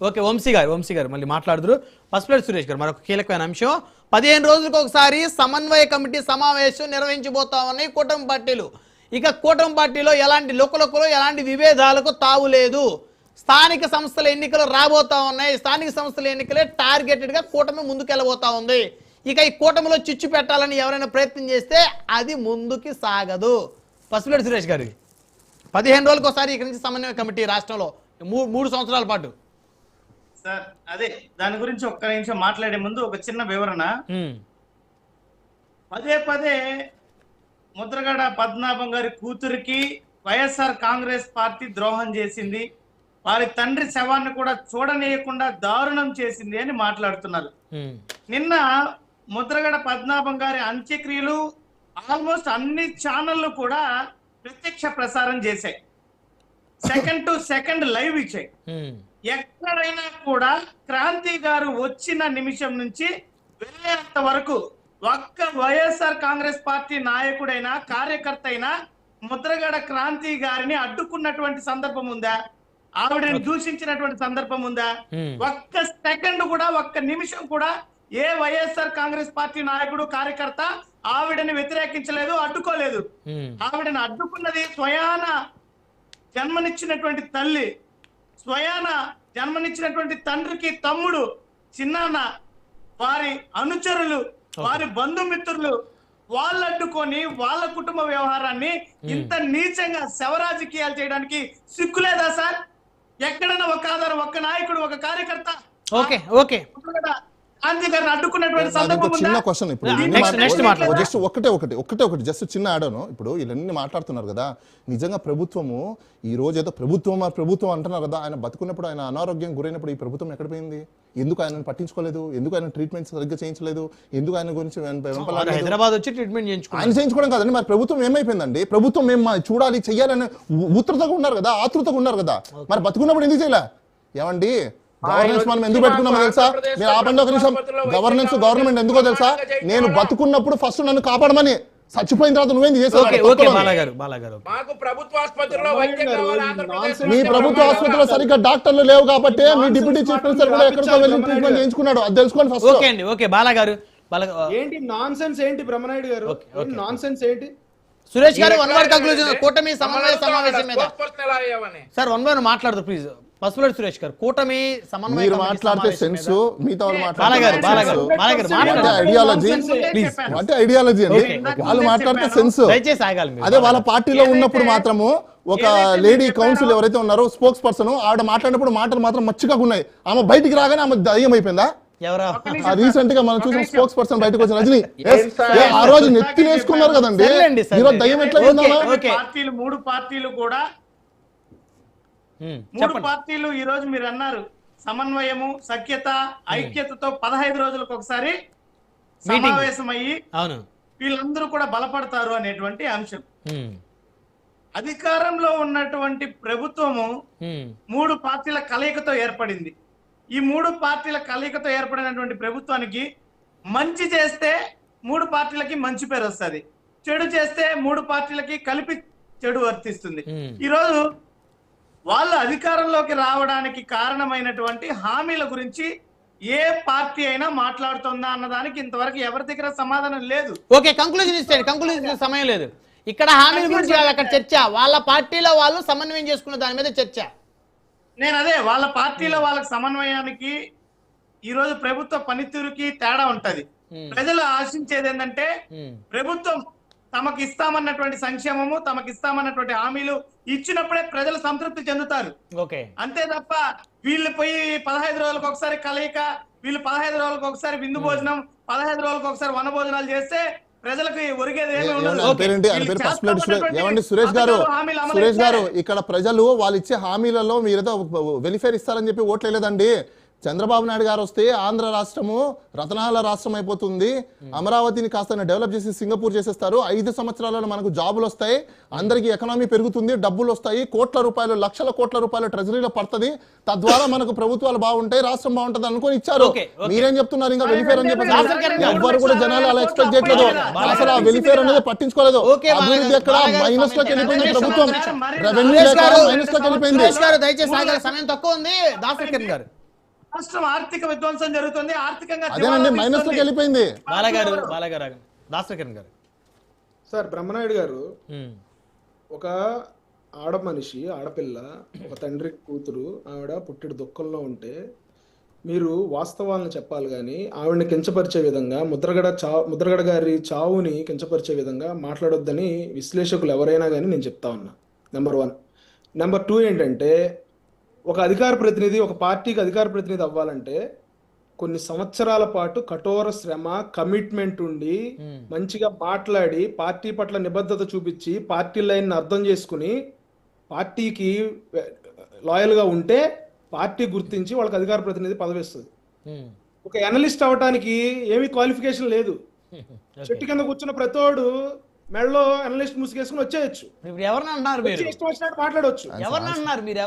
Okay, Vamsi గారు మళ్ళీ మాట్లాడుదురు. పసుపులేటి సురేష్ గారు మరొక కీలకమైన అంశం, 15 రోజులకు ఒకసారి సమన్వయ కమిటీ సమావేశం నిర్వహించబోతామని కూటమి పార్టీలు. ఇక కూటమి పార్టీలో ఎలాంటి లుకలుకలు ఎలాంటి విభేదాలకు తావు లేదు. స్థానిక సంస్థల ఎన్నికలు రాబోతా ఉన్నాయి. స్థానిక సంస్థల ఎన్నికలే టార్గెటెడ్ గా కూటమి ముందుకెళ్ళబోతా ఉంది. ఇక ఈ కూటమిలో చిచ్చు పెట్టాలని ఎవరైనా ప్రయత్నం చేస్తే అది ముందుకి సాగదు. పసుపులేటి సురేష్ గారు 15 రోజులకు ఒకసారి ఇక్కడి నుంచి సమన్వయ కమిటీ రాష్ట్రంలో 3 సంవత్సరాల పాటు. సార్ అదే దాని గురించి ఒక్క నిమిషం మాట్లాడే ముందు ఒక చిన్న వివరణ. పదే ముద్రగడ పద్మనాభం గారి కూతురికి వైఎస్ఆర్ కాంగ్రెస్ పార్టీ ద్రోహం చేసింది, వారి తండ్రి శవాన్ని కూడా చూడనీయకుండా దారుణం చేసింది అని మాట్లాడుతున్నారు. నిన్న ముద్రగడ పద్మనాభం గారి అంత్యక్రియలు ఆల్మోస్ట్ అన్ని ఛానళ్లు కూడా ప్రత్యక్ష ప్రసారం చేశాయి, సెకండ్ టు సెకండ్ లైవ్ ఇచ్చాయి. ఎక్కడైనా కూడా క్రాంతి గారు వచ్చిన నిమిషం నుంచి వెళ్ళేంత వరకు ఒక్క వైఎస్ఆర్ కాంగ్రెస్ పార్టీ నాయకుడైనా కార్యకర్త అయినా ముద్రగడ క్రాంతి గారిని అడ్డుకున్నటువంటి సందర్భం ఉందా? ఆవిడని దూషించినటువంటి సందర్భం ఉందా? ఒక్క సెకండ్ కూడా, ఒక్క నిమిషం కూడా ఏ వైఎస్ఆర్ కాంగ్రెస్ పార్టీ నాయకుడు కార్యకర్త ఆవిడని వ్యతిరేకించలేదు, అడ్డుకోలేదు. ఆవిడని అడ్డుకున్నది స్వయాన జన్మనిచ్చినటువంటి తల్లి, స్వయాన జన్మనిచ్చినటువంటి తండ్రికి తమ్ముడు, చిన్నాన్న, వారి అనుచరులు, వారి బంధుమిత్రులు. వాళ్ళు అడ్డుకొని వాళ్ళ కుటుంబ వ్యవహారాన్ని ఇంత నీచంగా శవరాజకీయాలు చేయడానికి సిగ్గులేదా సార్? ఎక్కడైనా ఒక ఆధారం, ఒక నాయకుడు, ఒక కార్యకర్త గాంధీ గారిని అడ్డుకున్నటువంటి సందర్భం చిన్న క్వశ్చన్. ఇప్పుడు జస్ట్ ఒకటే జస్ట్ చిన్న ఆడను. ఇప్పుడు వీళ్ళన్నీ మాట్లాడుతున్నారు కదా, నిజంగా ప్రభుత్వము ఈ రోజు ఏదో ప్రభుత్వం అంటున్నారు కదా, ఆయన బతుకున్నప్పుడు, ఆయన అనారోగ్యం గురైనప్పుడు ఈ ప్రభుత్వం ఎక్కడ పోయింది? ఎందుకు ఆయనను పట్టించుకోలేదు? ఎందుకు ఆయన ట్రీట్మెంట్ సరిగ్గా చేయించలేదు? ఎందుకు ఆయన గురించి హైదరాబాద్ వచ్చి ట్రీట్మెంట్ ఆయన చేయించుకోవడం కాదండి, మరి ప్రభుత్వం ఏమైపోయిందండి? ప్రభుత్వం మేము చూడాలి, చెయ్యాలని ఆతృతగా ఉన్నారు కదా, మరి బతుకున్నప్పుడు ఎందుకు చేయలే? ఏమండి, గవర్నెన్స్ మనం ఎందుకు పెట్టుకున్నామో తెలుసా? మీరు ఆపండి ఒక నిమిషం. గవర్నమెంట్ ఎందుకో తెలుసా? నేను బతుకున్నప్పుడు ఫస్ట్ నన్ను కాపాడమని, చచ్చిపోయిన తర్వాత నువ్వేం చేసావు? మీ ప్రభుత్వ ఆసుపత్రిలో సరిగ్గా డాక్టర్లు లేవు కాబట్టి మీ డిప్యూటీ చీఫ్ మినిస్టర్ కూడా ఎక్కడికో వెళ్ళి ట్రీట్మెంట్ చేయించుకున్నాడు. అది తెలుసుకోండి ఫస్ట్. ఓకే బాలా గారు, ఏంటి నాన్ సెన్స్? ఏంటి బ్రహ్మనాయుడు గారు నాన్ సెన్స్ ఏంటి? సురేష్ గారు వన్ వర్డ్ కంక్లూజన్ కూటమి సమన్వయ సమావేశం మీద సార్ వన్ వర్డ్ మాట్లాడదు ప్లీజ్. పసుపులేటి సురేష్ గారు కూటమి సమన్వయ మీరు మాట్లాడితే సెన్స్, మిగతా వాళ్ళు ఐడియాలజీ అండి, వాళ్ళు మాట్లాడితే సెన్స్. అదే వాళ్ళ పార్టీలో ఉన్నప్పుడు మాత్రము ఒక లేడీ కౌన్సిల్ ఎవరైతే ఉన్నారో స్పోక్స్ పర్సన్, ఆవిడ మాట్లాడినప్పుడు మాటలు మాత్రం మచ్చిగా ఉన్నాయి. ఆమె బయటికి రాగానే ఆమె దయ్యం అయిపోయిందా? రీసెంట్ గా మనం చూసిన స్పోక్స్ పర్సన్ బయటకు వచ్చిన రజనీ ఆ రోజు నెత్తి వేసుకున్నారు కదండి, ఈరోజు దయ్యం ఎట్లా? మూడు పార్టీలు ఈ రోజు మీరు అన్నారు సమన్వయము, సఖ్యత, ఐక్యతతో 15 రోజులకు ఒకసారి సమావేశం అయ్యి వీళ్ళందరూ కూడా బలపడతారు అనేటువంటి అంశం. అధికారంలో ఉన్నటువంటి ప్రభుత్వము 3 పార్టీల కలయికతో ఏర్పడింది. ఈ 3 పార్టీల కలయికతో ఏర్పడినటువంటి ప్రభుత్వానికి మంచి చేస్తే 3 పార్టీలకి మంచి పేరు వస్తుంది, చెడు చేస్తే 3 పార్టీలకి కలిపి చెడు వర్తిస్తుంది. ఈరోజు వాళ్ళు అధికారంలోకి రావడానికి కారణమైనటువంటి హామీల గురించి ఏ పార్టీ అయినా మాట్లాడుతుందా అన్నదానికి ఇంతవరకు ఎవరి దగ్గర సమాధానం లేదు. ఓకే, కంక్లూజన్ ఇస్తాడు. కంక్లూజన్ సమయం లేదు. ఇక్కడ హామీల గురించి అక్కడ చర్చ, వాళ్ళ పార్టీలో వాళ్ళు సమన్వయం చేసుకున్న దాని మీద చర్చ. నేను అదే వాళ్ళ పార్టీలో వాళ్ళకి సమన్వయానికి ఈ రోజు ప్రభుత్వ పనితీరుకి తేడా ఉంటది. ప్రజలు ఆశించేది ఏంటంటే ప్రభుత్వం తమకు ఇస్తామన్నటువంటి సంక్షేమము, తమకు ఇస్తామన్నటువంటి హామీలు ఇచ్చినప్పుడే ప్రజలు సంతృప్తి చెందుతారు. అంతే తప్ప వీళ్ళు పోయి 15 రోజులకు ఒకసారి కలయిక, వీళ్ళు 15 రోజులకు ఒకసారి విందు భోజనం, 15 రోజులకు ఒకసారి వన భోజనాలు చేస్తే ప్రజలకి ఒరిగేది ఏమీ ఉండదు. ఏమండి సురేష్ గారు, ఇక్కడ ప్రజలు వాళ్ళు ఇచ్చే హామీలలో మీరేదో వెలిఫేర్ ఇస్తారని చెప్పి ఓట్లేదండి. చంద్రబాబు నాయుడు గారు వస్తే ఆంధ్ర రాష్ట్రము రతనాల రాష్ట్రం అయిపోతుంది, అమరావతిని కాస్త డెవలప్ చేసి సింగపూర్ చేసేస్తారు, 5 సంవత్సరాలలో మనకు జాబులు వస్తాయి, అందరికి ఎకనామీ పెరుగుతుంది, డబ్బులు వస్తాయి, లక్షల కోట్ల రూపాయలు ట్రెజరీలో పడుతుంది, తద్వారా మనకు ప్రభుత్వాలు బాగుంటాయి, రాష్ట్రం బాగుంటుంది అనుకుని ఇచ్చారు. మీరేం చెప్తున్నారు ఇంకా వెలిఫేర్ అని చెప్పి? ఎవ్వరు కూడా జనాలు అలా ఎక్స్పెక్ట్ చేయట్లేదు. అసలు ఆ వెలిఫేర్ అనేది పట్టించుకోలేదు. అభివృద్ధి ఎక్కడ మైనస్ లోకి వెళ్ళిపోయింది, ప్రభుత్వం రెవెన్యూ మైనస్ లోకి వెళ్ళిపోయింది. దయచేసి సమయం తక్కువ ఉంది. దాసరి గారు రాష్ట్రం ఆర్థిక విధ్వంసం జరుగుతుంది, ఆర్థికంగా అదేనండి మైనస్ లోకి వెళ్ళిపోయింది. బాలగారు దాసరికరణ్ గారు. సార్ బ్రహ్మనాయుడు గారు ఒక ఆడపిల్ల ఒక తండ్రి కూతురు ఆవిడ పుట్టిడి దుఃఖంలో ఉంటే మీరు వాస్తవాలను చెప్పాలి కానీ ఆవిడని కించపరిచే విధంగా ముద్రగడ గారి చావుని కించపరిచే విధంగా మాట్లాడొద్దని విశ్లేషకులు ఎవరైనా కానీ నేను చెప్తా ఉన్నా. నెంబర్ 1. నెంబర్ 2 ఏంటంటే ఒక అధికార ప్రతినిధి ఒక పార్టీకి అధికార ప్రతినిధి అవ్వాలంటే కొన్ని సంవత్సరాల పాటు కఠోర శ్రమ కమిట్మెంట్ ఉండి మంచిగా మాట్లాడి పార్టీ పట్ల నిబద్ధత చూపించి పార్టీ లైన్ అర్థం చేసుకుని పార్టీకి లాయల్ గా ఉంటే పార్టీ గుర్తించి వాళ్ళకి అధికార ప్రతినిధి పదవి ఇస్తుంది. ఒక అనలిస్ట్ అవడానికి ఏమీ క్వాలిఫికేషన్ లేదు. చెట్టు కింద కూర్చున్న ప్రతోడు మెడలో అనలిస్ట్ ముసుగేసుకుని వచ్చేయచ్చు. ఇప్పుడు ఎవరిని అంటున్నారు మీరు? ఇష్టం వచ్చినట్టు మాట్లాడవచ్చు. ఎవరిని అంటున్నారు మీరు?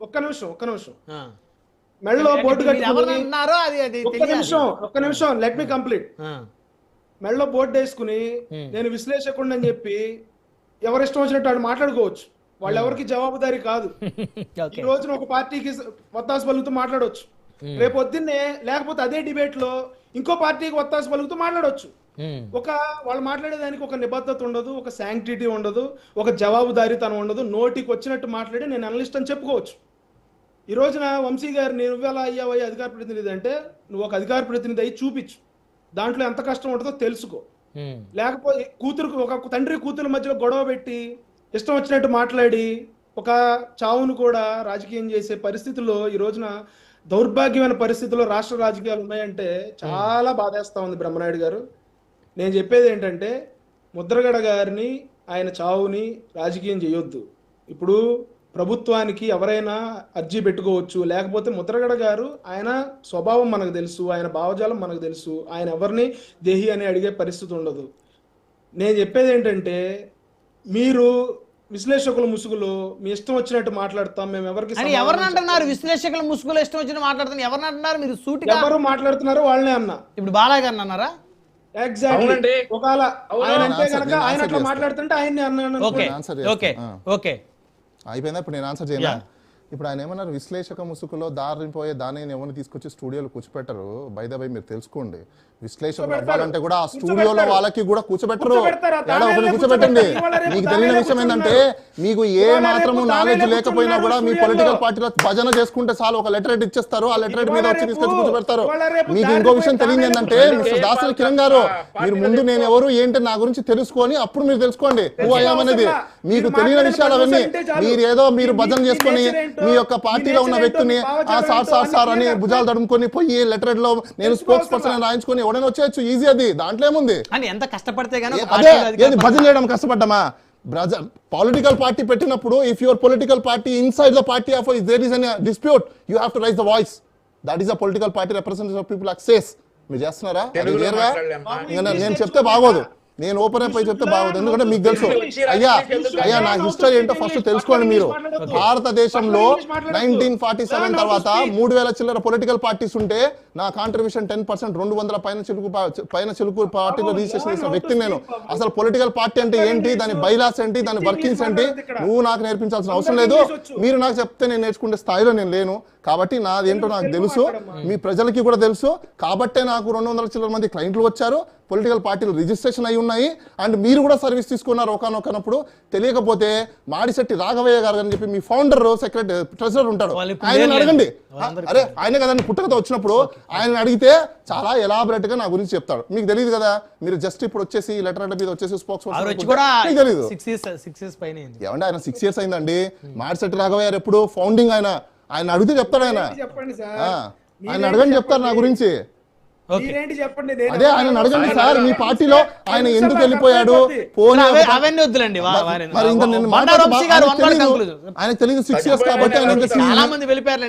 ఒక్క నిమిషం మెడలో బోర్డు కట్టుకుని ఒక్క నిమిషం లెట్ మీ కంప్లీట్. మెడలో బోర్డు వేసుకుని నేను విశ్లేషకుడిని అని చెప్పి ఎవరిష్టం వచ్చినట్టు వాడు మాట్లాడుకోవచ్చు. వాళ్ళు ఎవరికి జవాబుదారీ కాదు. ఈ రోజున ఒక పార్టీకి వత్తాసు పలుకుతూ మాట్లాడవచ్చు, రేపు పొద్దున్నే లేకపోతే అదే డిబేట్ లో ఇంకో పార్టీకి వత్తాసు పలుకుతూ మాట్లాడవచ్చు. వాళ్ళు మాట్లాడేదానికి ఒక నిబద్ధత ఉండదు, ఒక శాంక్టిటీ ఉండదు, ఒక జవాబుదారీతనం ఉండదు. నోటికి వచ్చినట్టు మాట్లాడి నేను అనలిస్ట్ అని చెప్పుకోవచ్చు. ఈ రోజున వంశీ గారు నువ్వెలా అయ్యావయ్యా అధికార ప్రతినిధి అంటే నువ్వు ఒక అధికార ప్రతినిధి అయ్యి చూపించు, దాంట్లో ఎంత కష్టం ఉంటుందో తెలుసుకో. లేకపోతే ఒక తండ్రి కూతురు మధ్యలో గొడవ పెట్టి ఇష్టం వచ్చినట్టు మాట్లాడి ఒక చావును కూడా రాజకీయం చేసే పరిస్థితుల్లో ఈ రోజున దౌర్భాగ్యమైన పరిస్థితుల్లో రాష్ట్ర రాజకీయాలు ఉన్నాయంటే చాలా బాధేస్తా ఉంది బ్రహ్మనాయుడు గారు. నేను చెప్పేది ఏంటంటే ముద్రగడ గారిని ఆయన చావుని రాజకీయం చేయొద్దు. ఇప్పుడు ప్రభుత్వానికి ఎవరైనా అర్జీ పెట్టుకోవచ్చు, లేకపోతే ముద్రగడ గారు ఆయన స్వభావం మనకు తెలుసు, ఆయన భావజాలం మనకు తెలుసు, ఆయన ఎవరిని దేహి అని అడిగే పరిస్థితి ఉండదు. నేను చెప్పేది ఏంటంటే మీరు విశ్లేషకుల ముసుగులో మీ ఇష్టం వచ్చినట్టు మాట్లాడతాం, మేము ఎవరికి ఎవరిని అంటున్నారు? విశ్లేషకుల ముసుగులో ఇష్టం వచ్చినట్టు మాట్లాడుతున్నారు ఎవరిని అంటున్నారు మీరు? సూటిగా ఎవరు మాట్లాడుతున్నారో వాళ్ళనే అన్నా. ఇప్పుడు బాలగారు అన్నారా? ఎగ్జాక్ట్లీ. ఒకవేళ ఆయన అంటే కనుక ఆయన అట్లా మాట్లాడుతుంటే ఆయన్ని అన్నాను. ఓకే అయిపోయిందా? ఇప్పుడు నేను ఆన్సర్ చేయనా? ఇప్పుడు ఆయన ఏమన్నారు, విశ్లేషక ముసుగులో దారిపోయే దాన్ని ఎవరిని తీసుకొచ్చి స్టూడియోలో కూర్చోపెట్టరు. బై ద బై మీరు తెలుసుకోండి, విశ్లేషకులు అవ్వాలంటే కూడా ఆ స్టూడియోలో వాళ్ళకి కూడా కూర్చోబెట్టరు. ఒకరిని కూర్చోబెట్టండి. మీకు తెలియని విషయం ఏంటంటే మీకు ఏ మాత్రము నాలెడ్జ్ లేకపోయినా కూడా మీ పొలిటికల్ పార్టీలో భజన చేసుకుంటే చాలు, ఒక లెటర్ హెడ్ ఇచ్చేస్తారు, ఆ లెటర్ హెడ్ మీద వచ్చి తీసుకొచ్చి కూర్చోబెడతారు. మీకు ఇంకో విషయం తెలియదు ఏంటంటే మిస్టర్ దాసరి కిరణ్ గారు, మీరు ముందు నేను ఎవరు ఏంటి నా గురించి తెలుసుకొని అప్పుడు మీరు తెలుసుకోండి హూ ఐయామ్ అనేది. మీకు తెలియని విషయాలు అవన్నీ మీరు భజన చేసుకొని మీ యొక్క పార్టీలో ఉన్న వ్యక్తిని సార్ అని భుజాలు తడుముకొని పోయి లెటర్ హెడ్ లో నేను స్పోక్స్ పర్సన్ రాయించుకొని ఎవడైనా వచ్చేయచ్చు, ఈజీ అది. దాంట్లో ఏముంది? ఎంత కష్టపడితే ఏది భజన చేయడం కష్టపడ్డామా? పొలిటికల్ పార్టీ పెట్టినప్పుడు if your political party inside the party of there is an dispute you have to raise the voice. That is the political party representative of people access. మీరు చేస్తున్నారా? నేను చెప్తే బాగోదు, నేను ఓపెన్ అయిపోయి చెప్తే బాగోదు, ఎందుకంటే మీకు తెలుసు. అయ్యా నా హిస్టరీ ఏంటో ఫస్ట్ తెలుసుకోండి మీరు. భారతదేశంలో 1947 తర్వాత 3000 చిల్లర పొలిటికల్ పార్టీస్ ఉంటే నా కాంట్రిబ్యూషన్ 10%, 200 పైన చిలుకు పార్టీలో రిజిస్ట్రేషన్ చేసిన వ్యక్తి నేను. అసలు పొలిటికల్ పార్టీ అంటే ఏంటి, దాని బైలాస్ ఏంటి, దాని వర్కింగ్స్ ఏంటి నువ్వు నాకు నేర్పించాల్సిన అవసరం లేదు. మీరు నాకు చెప్తే నేను నేర్చుకునే స్థాయిలో నేను లేను. కాబట్టి నాదేంటో నాకు తెలుసు, మీ ప్రజలకి కూడా తెలుసు. కాబట్టే నాకు 200 చిల్లర మంది క్లయింట్లు వచ్చారు, పొలిటికల్ పార్టీలు రిజిస్ట్రేషన్ అయి ఉన్నాయి, అండ్ మీరు కూడా సర్వీస్ తీసుకున్నారు ఒకనొకనప్పుడు. తెలియకపోతే మాడిశెట్టి రాఘవయ్య గారు అని చెప్పి మీ ఫౌండర్ సెక్రటరీ ట్రెజరర్ ఉంటాడు, ఆయన అడగండి. అరే ఆయన కదండి పుట్టకతో వచ్చినప్పుడు ఆయన అడిగితే చాలా ఎలాబరేట్ గా నా గురించి చెప్తాడు. మీకు తెలియదు కదా, మీరు జస్ట్ ఇప్పుడు వచ్చేసి లెటర్ మీద వచ్చేసి స్పోక్స్ పర్సన్ తెలియదు ఏమంటే ఆయన 6 years అయిందండి. మాడిశెట్టి రాఘవయ్య గారు ఎప్పుడు ఫౌండింగ్ ఆయన అడిగితే చెప్తాడు. ఆయన అడగండి చెప్తారు నా గురించి. అదే ఆయన అడగండి సార్, మీ పార్టీలో ఆయన ఎందుకు వెళ్ళిపోయాడు ఆయన తెలియదు 6 years కాబట్టి ఆయన